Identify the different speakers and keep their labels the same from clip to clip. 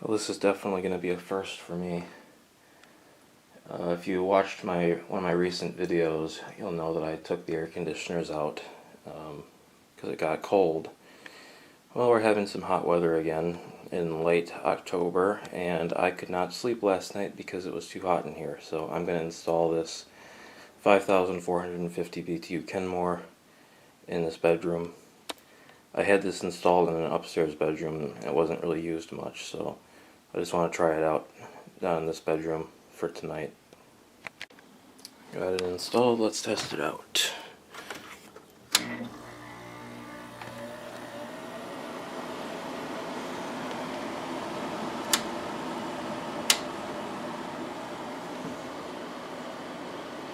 Speaker 1: Well, this is definitely going to be a first for me. If you watched one of my recent videos, you'll know that I took the air conditioners out because it got cold. Well, we're having some hot weather again in late October, and I could not sleep last night because it was too hot in here. So I'm going to install this 5450 BTU Kenmore in this bedroom. I had this installed in an upstairs bedroom and it wasn't really used much, so I just want to try it out down in this bedroom for tonight. Got it installed, let's test it out.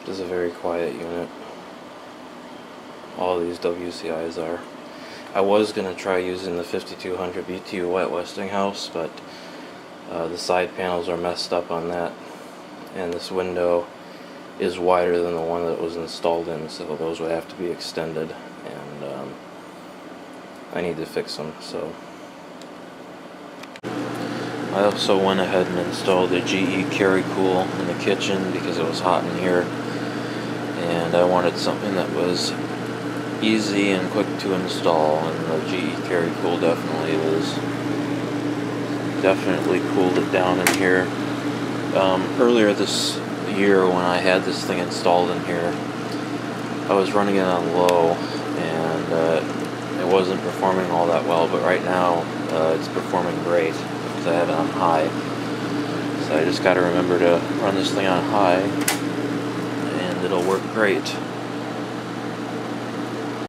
Speaker 1: This is a very quiet unit. All these WCIs are. I was going to try using the 5200 BTU Wet Westinghouse, but the side panels are messed up on that, and this window is wider than the one that was installed in, so those would have to be extended, and I need to fix them. So I also went ahead and installed the GE Carry Cool in the kitchen because it was hot in here, and I wanted something that was easy and quick to install, and the GE Carry Cool definitely cooled it down in here. Earlier this year, when I had this thing installed in here, I was running it on low, and it wasn't performing all that well, but right now it's performing great because I have it on high. So I just got to remember to run this thing on high, and it'll work great.